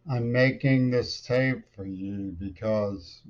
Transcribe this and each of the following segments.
I'm making this tape for you because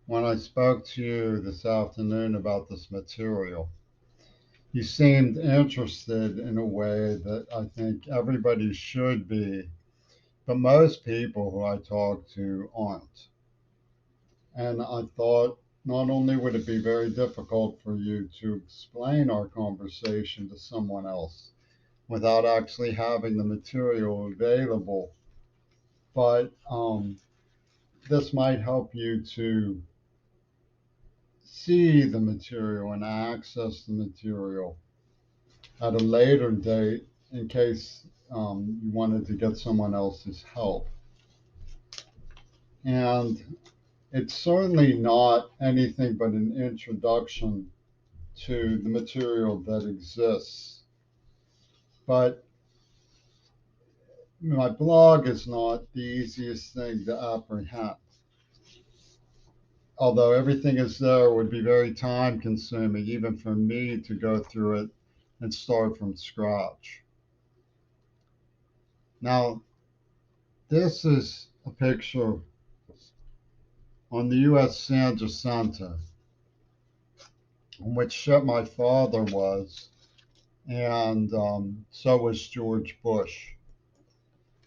when I spoke to you this afternoon about this material, you seemed interested in a way that I think everybody should be, but most people who I talk to aren't. And I thought not only would it be very difficult for you to explain our conversation to someone else without actually having the material available, but this might help you to see the material and access the material at a later date in case you wanted to get someone else's help. And it's certainly not anything but an introduction to the material that exists. But my blog is not the easiest thing to apprehend. Although everything is there, it would be very time consuming, even for me to go through it and start from scratch. Now, this is a picture on the U.S. San Jacinto, which ship my father was, and so was George Bush.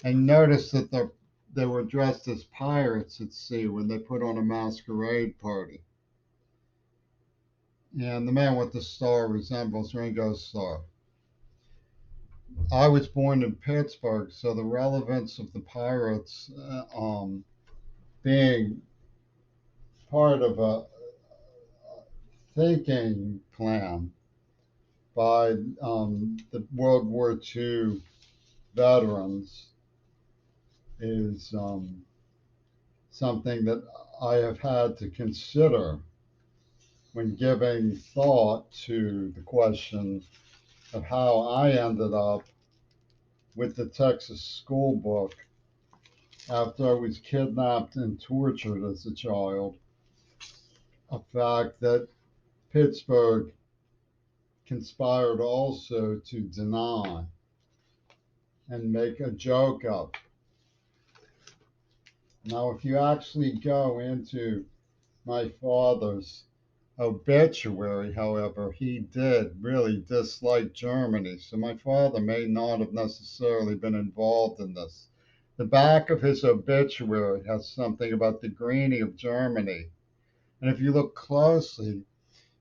And notice that they were dressed as pirates at sea when they put on a masquerade party. And the man with the star resembles Ringo Starr. I was born in Pittsburgh, so the relevance of the pirates being part of a thinking plan by the World War II veterans is something that I have had to consider when giving thought to the question of how I ended up with the Texas school book after I was kidnapped and tortured as a child. A fact that Pittsburgh conspired also to deny and make a joke of. Now, if you actually go into my father's obituary, however, he did really dislike Germany, so my father may not have necessarily been involved in this. The back of his obituary has something about the greening of Germany. And if you look closely,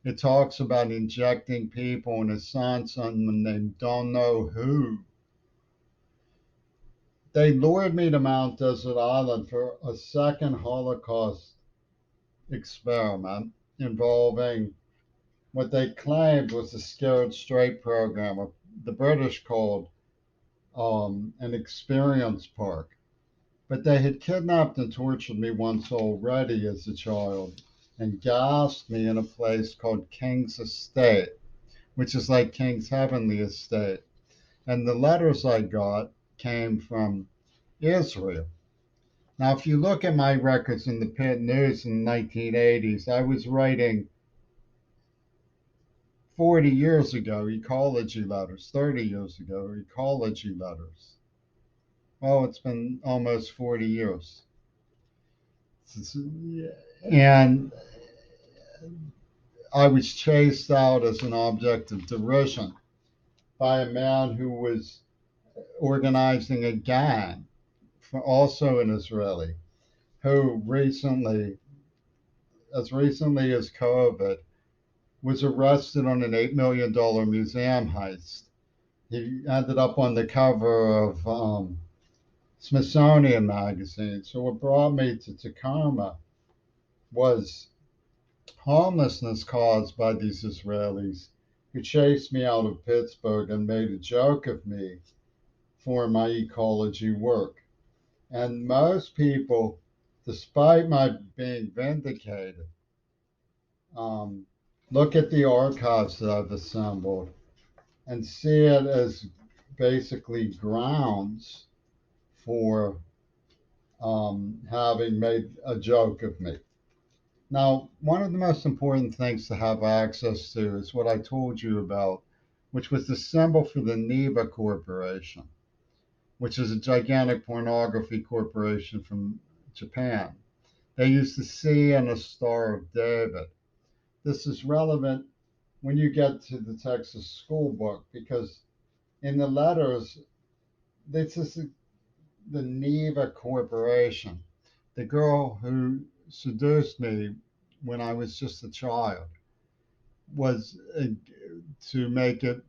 it talks about injecting people and assign someone named don't know who. They lured me to Mount Desert Island for a second Holocaust experiment involving what they claimed was the Scared Straight program, or the British called an experience park. But they had kidnapped and tortured me once already as a child and gassed me in a place called King's Estate, which is like King's Heavenly Estate. And the letters I got came from Israel. Now, if you look at my records in the Pitt News in the 1980s, I was writing 40 years ago ecology letters, 30 years ago ecology letters. Well, it's been almost 40 years. And I was chased out as an object of derision by a man who was organizing a gang, also an Israeli, who as recently as COVID, was arrested on an $8 million museum heist. He ended up on the cover of Smithsonian Magazine. So what brought me to Tacoma was homelessness caused by these Israelis who chased me out of Pittsburgh and made a joke of me for my ecology work. And most people, despite my being vindicated, um, look at the archives that I've assembled and see it as basically grounds for having made a joke of me. Now, one of the most important things to have access to is what I told you about, which was the symbol for the NEVA Corporation. which is a gigantic pornography corporation from Japan. They use the C and a Star of David. This is relevant when you get to the Texas school book because in the letters, this is the Neva Corporation, the girl who seduced me when I was just a child, was to make it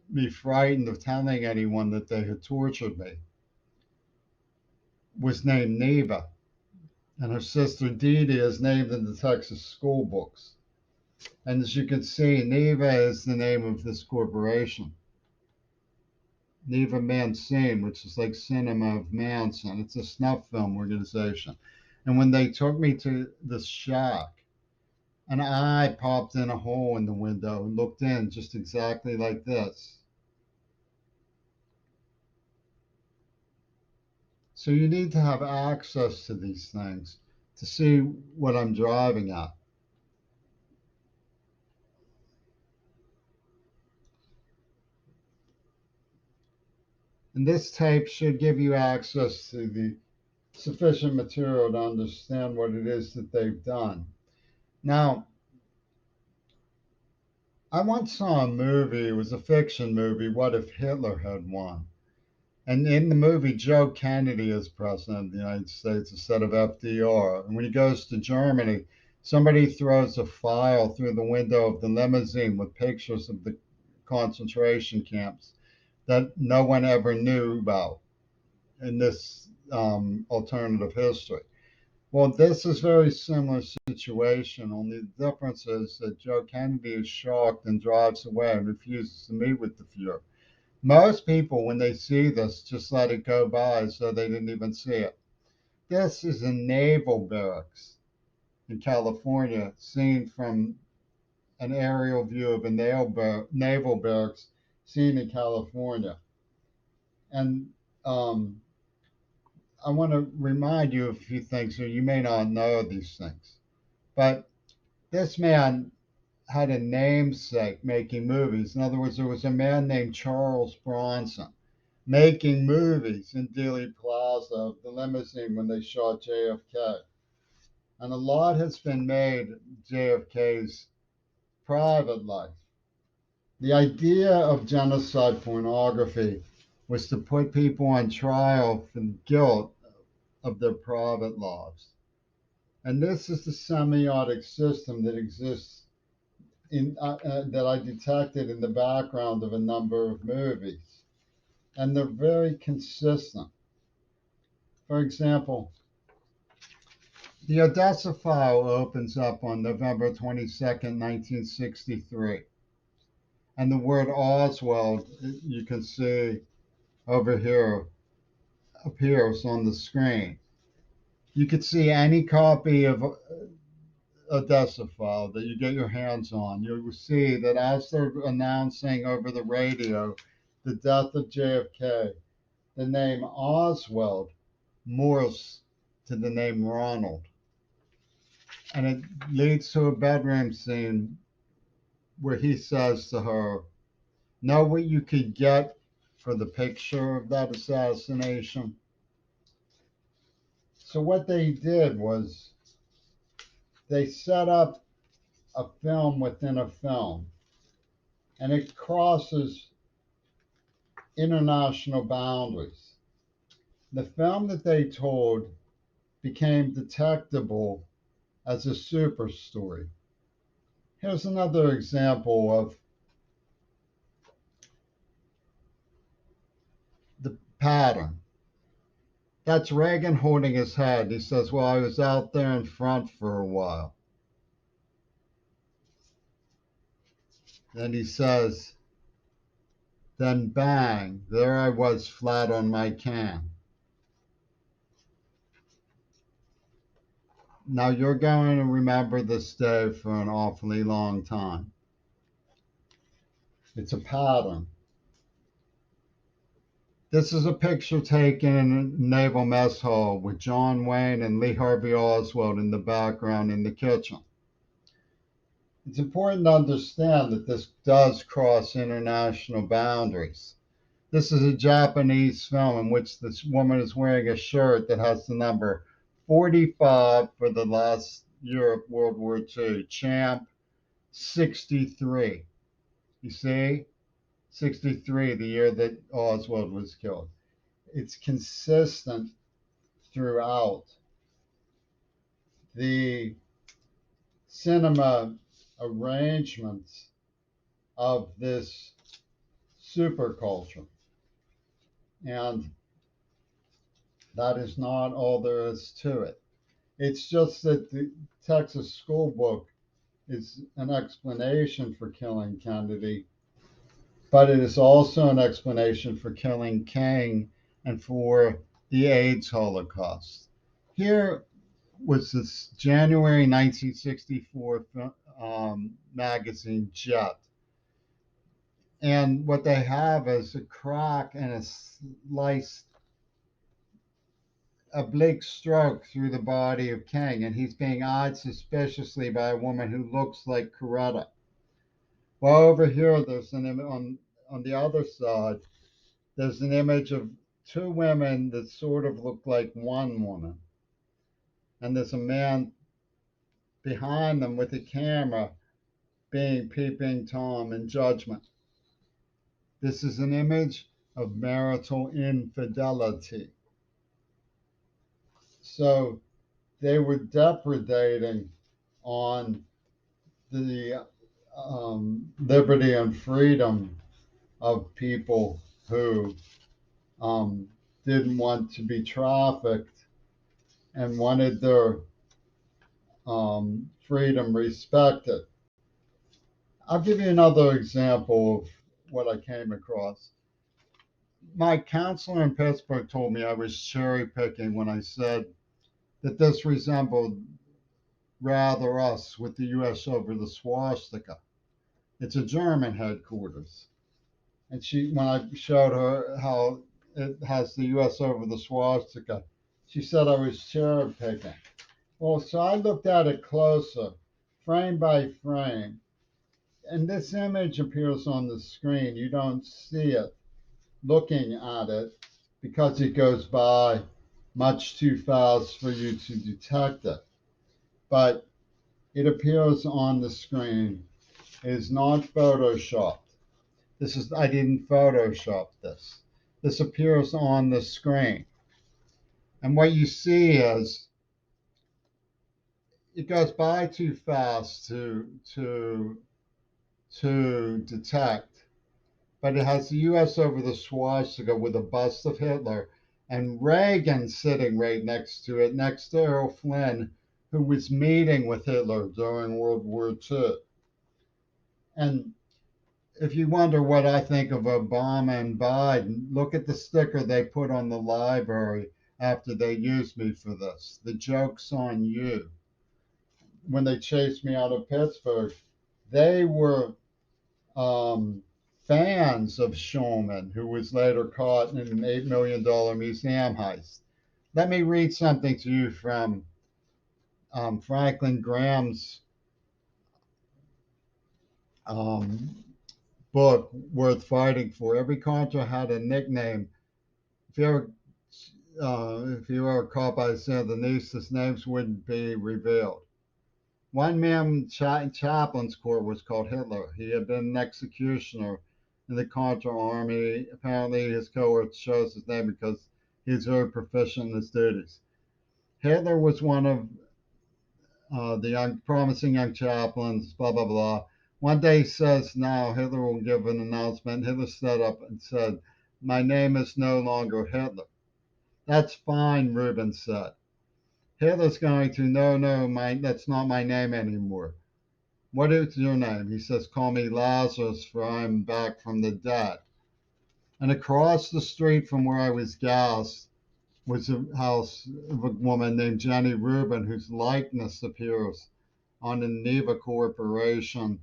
me frightened of telling anyone that they had tortured me, was named Neva. And her sister Dee Dee is named in the Texas school books. And as you can see, Neva is the name of this corporation. Neva Mancine, which is like Cinema of Manson. It's a snuff film organization. And when they took me to this shack, an eye popped in a hole in the window and looked in just exactly like this. So you need to have access to these things to see what I'm driving at. And this tape should give you access to the sufficient material to understand what it is that they've done. Now, I once saw a movie, it was a fiction movie, What If Hitler Had Won? And in the movie, Joe Kennedy is president of the United States instead of FDR. And when he goes to Germany, somebody throws a file through the window of the limousine with pictures of the concentration camps that no one ever knew about in this alternative history. Well, this is a very similar situation, only the difference is that Joe Kennedy is shocked and drives away and refuses to meet with the Fuhrer. Most people, when they see this, just let it go by so they didn't even see it. This is a naval barracks in California, seen from an aerial view of a naval barracks seen in California. And I want to remind you of a few things, so you may not know these things. But this man had a namesake making movies. In other words, there was a man named Charles Bronson making movies in Dealey Plaza of the limousine when they shot JFK. And a lot has been made of JFK's private life. The idea of genocide pornography was to put people on trial for the guilt of their private lives. And this is the semiotic system that exists that I detected in the background of a number of movies. And they're very consistent. For example, the Odessa file opens up on November 22nd, 1963. And the word Oswald, you can see over here, appears on the screen. You could see any copy of Odessa file that you get your hands on. You will see that as they're announcing over the radio the death of JFK, the name Oswald morphs to the name Ronald. And it leads to a bedroom scene where he says to her, know what you could get for the picture of that assassination? So what they did was they set up a film within a film, and it crosses international boundaries. The film that they told became detectable as a super story. Here's another example of the pattern. That's Reagan holding his head. He says, well, I was out there in front for a while. Then he says, then bang, there I was flat on my can. Now you're going to remember this day for an awfully long time. It's a pattern. This is a picture taken in Naval Mess Hall with John Wayne and Lee Harvey Oswald in the background in the kitchen. It's important to understand that this does cross international boundaries. This is a Japanese film in which this woman is wearing a shirt that has the number 45 for the last year of World War II, Champ 63. You see? 63, the year that Oswald was killed. It's consistent throughout. The cinema arrangements of this superculture. And that is not all there is to it. It's just that the Texas School Book is an explanation for killing Kennedy, but it is also an explanation for killing King and for the AIDS Holocaust. Here was this January 1964 magazine, Jet. And what they have is a crack and a slice, oblique stroke through the body of King, and he's being eyed suspiciously by a woman who looks like Coretta. Well, over here, there's an on the other side, there's an image of two women that sort of look like one woman, and there's a man behind them with a camera being peeping Tom in judgment. This is an image of marital infidelity. So they were depredating on the liberty and freedom of people who didn't want to be trafficked and wanted their freedom respected. I'll give you another example of what I came across. My counselor in Pittsburgh told me I was cherry picking when I said that this resembled rather us with the US over the swastika. It's a German headquarters. And when I showed her how it has the US over the swastika, she said I was cherry picking. Well, so I looked at it closer, frame by frame, and this image appears on the screen. You don't see it looking at it because it goes by much too fast for you to detect it. But it appears on the screen. It is not photoshopped. I didn't Photoshop this. This appears on the screen. And what you see is it goes by too fast to detect, but it has the US over the swastika with a bust of Hitler and Reagan sitting right next to it, next to Errol Flynn, who was meeting with Hitler during World War II. And if you wonder what I think of Obama and Biden, look at the sticker they put on the library after they used me for this. The joke's on you. When they chased me out of Pittsburgh, they were fans of Shulman, who was later caught in an $8 million museum heist. Let me read something to you from Franklin Graham's um, book, Worth Fighting For. Every Contra had a nickname. If you ever if you were caught by Sandinistas, names wouldn't be revealed. One man chaplain's corps was called Hitler. He had been an executioner in the Contra army. Apparently, his cohort chose his name because he was very proficient in his duties. Hitler was one of the promising young chaplains, blah, blah, blah. One day he says, now Hitler will give an announcement. Hitler stood up and said, my name is no longer Hitler. That's fine, Rubin said. Hitler's going to, no, that's not my name anymore. What is your name? He says, call me Lazarus, for I'm back from the dead. And across the street from where I was gassed was a house of a woman named Jenny Rubin, whose likeness appears on the Neva Corporation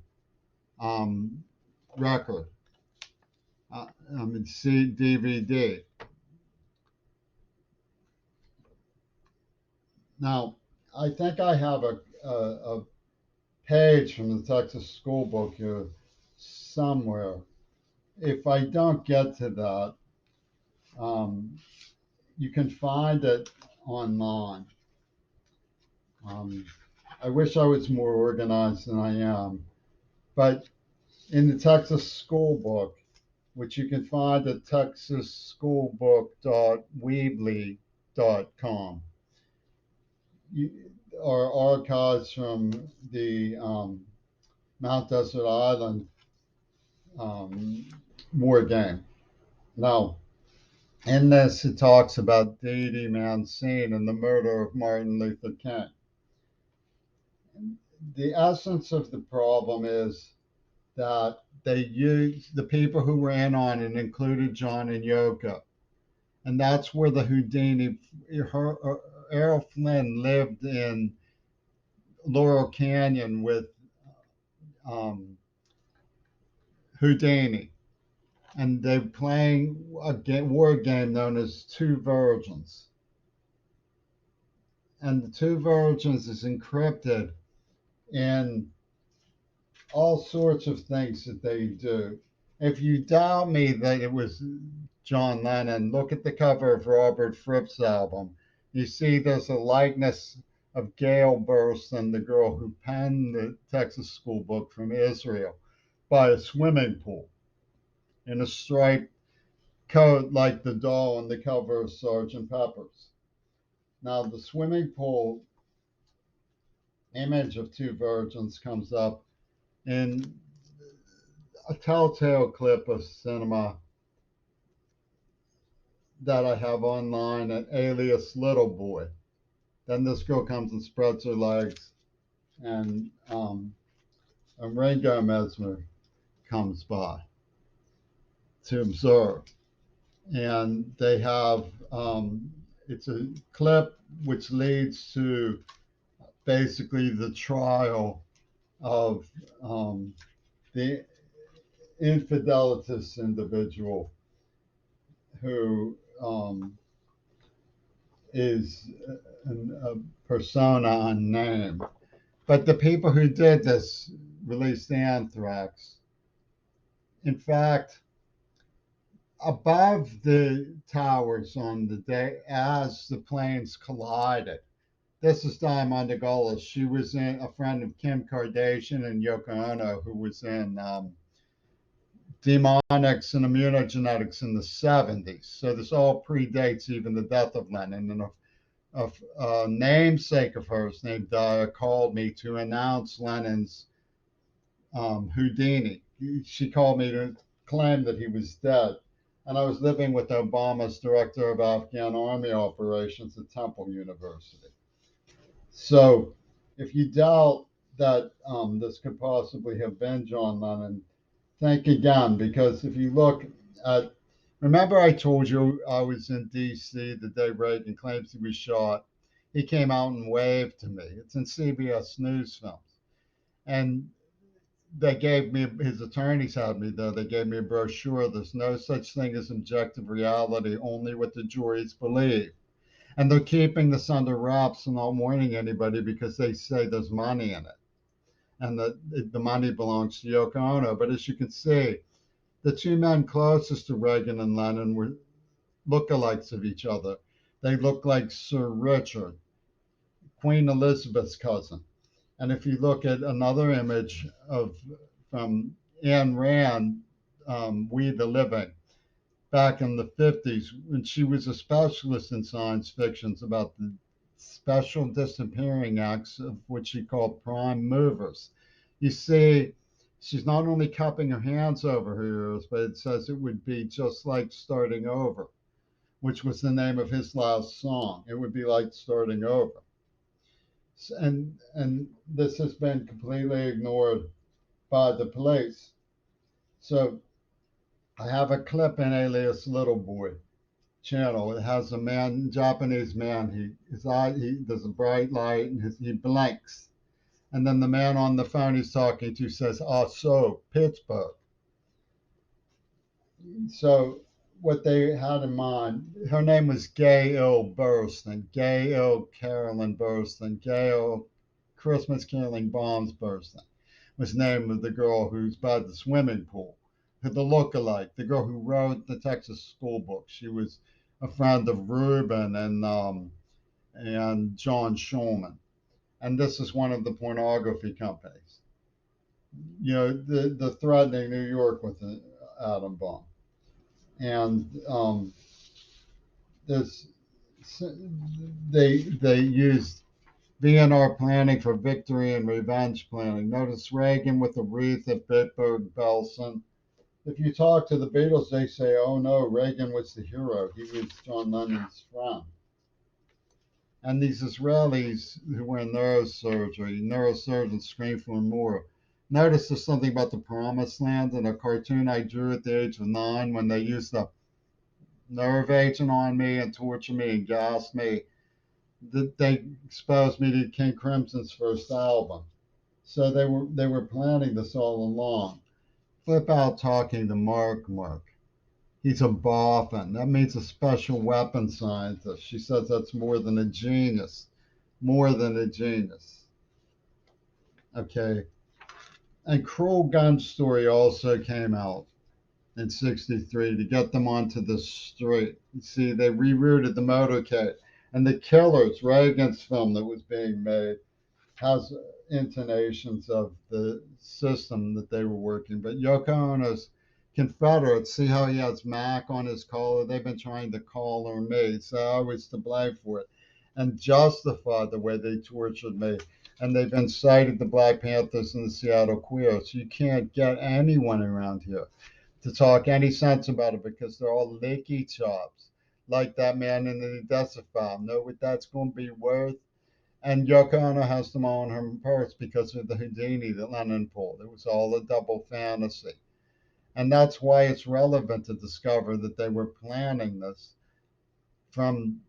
record. DVD. Now, I think I have a page from the Texas School Book here somewhere. if I don't get to that, um, you can find it online. Um, I wish I was more organized than I am, but in the Texas School Book, which you can find at texasschoolbook.weebly.com, are archives from the Mount Desert Island um, war game. Now, in this, it talks about Dee Dee Mancini and the murder of Martin Luther King. The essence of the problem is that they used the people who were in on it, included John and Yoko. And that's where the Houdini, Errol Flynn lived in Laurel Canyon with um, Houdini. And they're playing a word game known as Two Virgins. And the Two Virgins is encrypted in all sorts of things that they do. If you doubt me that it was John Lennon, look at the cover of Robert Fripp's album. You see there's a likeness of Gail Burstyn, the girl who penned the Texas School Book, from Israel, by a swimming pool in a striped coat like the doll on the cover of Sgt. Pepper's. Now, the swimming pool image of Two Virgins comes up in a telltale clip of cinema that I have online at Alias Little Boy. Then this girl comes and spreads her legs, and Ringo Mesmer comes by to observe. And they have, it's a clip which leads to basically the trial of the infidelitous individual who is a persona unnamed. But the people who did this released anthrax. In fact, above the towers on the day as the planes collided, this is Diamanda Gullis. She was in a friend of Kim Kardashian and Yoko Ono, who was in demonics and immunogenetics in the 70s. So this all predates even the death of Lennon. And a namesake of hers named Daya called me to announce Lennon's Houdini. She called me to claim that he was dead. And I was living with Obama's director of Afghan army operations at Temple University. So if you doubt that this could possibly have been John Lennon, think again, because if you look at, remember I told you I was in DC the day Reagan claims he was shot. He came out and waved to me. It's in CBS News films. And they gave me, his attorneys had me there, they gave me a brochure. There's no such thing as objective reality, only what the juries believe. And they're keeping this under wraps and not warning anybody because they say there's money in it and that the money belongs to Yoko Ono. But as you can see, the two men closest to Reagan and Lennon were lookalikes of each other. They look like Sir Richard, Queen Elizabeth's cousin. And if you look at another image of from Ayn Rand, We the Living, back in the 50s, when she was a specialist in science fictions about the special disappearing acts of what she called prime movers. You see, she's not only cupping her hands over her ears, but it says it would be just like starting over, which was the name of his last song. It would be like starting over. And this has been completely ignored by the police. So I have a clip in Alias Little Boy channel. It has a man, Japanese man. His eye, there's a bright light, and he blinks. And then the man on the phone he's talking to says, "Ah, so Pittsburgh." So what they had in mind, her name was Gail Burstyn, Gail Carolyn Burstyn, Gail Christmas Caroling Bombs Burstyn was the name of the girl who's by the swimming pool, the look-alike, the girl who wrote the Texas School Book. She was a friend of Reuben and John Schulman. And this is one of the pornography companies. The threatening New York with an atom bomb. And this they used VNR planning for victory and revenge planning. Notice Reagan with the wreath at Bitburg Belsen. If you talk to the Beatles, they say, oh no, Reagan was the hero. He was John Lennon's friend. And these Israelis who were in neurosurgeons scream for more. Notice there's something about the promised land in a cartoon I drew at the age of 9 when they used the nerve agent on me and tortured me and gassed me. They exposed me to King Crimson's first album. So they were planning this all along. Flip out talking to Mark. He's a boffin. That means a special weapons scientist. She says that's more than a genius. More than a genius. Okay. And Cruel Gun Story also came out in 63 to get them onto the street. You see, they rerouted the motorcade. And The Killers, Reagan's film that was being made, has intonations of the system that they were working. But Yoko Ono's Confederates, see how he has Mac on his collar? They've been trying to collar me, so I was to blame for it, and justify the way they tortured me. And they've incited the Black Panthers and the Seattle Queers. You can't get anyone around here to talk any sense about it because they're all licky chops, like that man in the Odessa file. Know what that's going to be worth? And Yoko Ono has them all in her purse because of the Houdini that Lennon pulled. It was all a double fantasy. And that's why it's relevant to discover that they were planning this from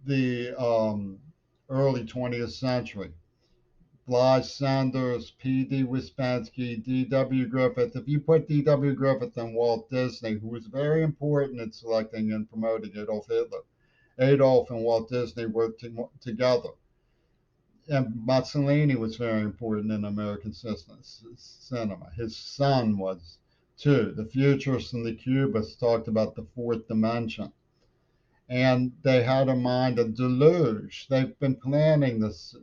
the early 20th century. Blige Sanders, P.D. Wyspansky, D.W. Griffith. If you put D.W. Griffith and Walt Disney, who was very important in selecting and promoting Adolf Hitler, Adolf and Walt Disney worked together. And Mussolini was very important in American cinema. His son was too. The futurists and the Cubists talked about the fourth dimension. And they had in mind a deluge. They've been planning this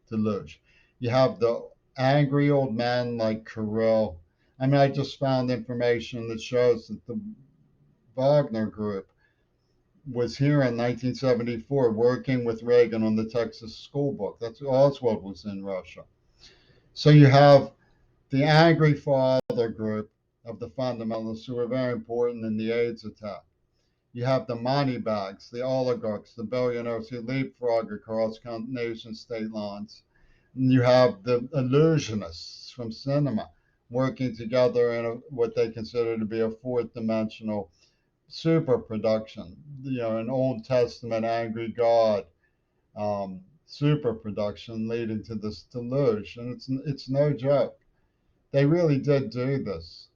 deluge. You have the angry old men like Kirill. I mean, I just found information that shows that the Wagner Group was here in 1974 working with Reagan on the Texas School Book. That's Oswald was in Russia. So you have the angry father group of the fundamentalists who were very important in the AIDS attack. You have the money bags, the oligarchs, the billionaires who leapfrog across nation state lines. And you have the illusionists from cinema working together in what they consider to be a fourth dimensional super production, an Old Testament angry God super production leading to this deluge. And it's no joke. They really did do this.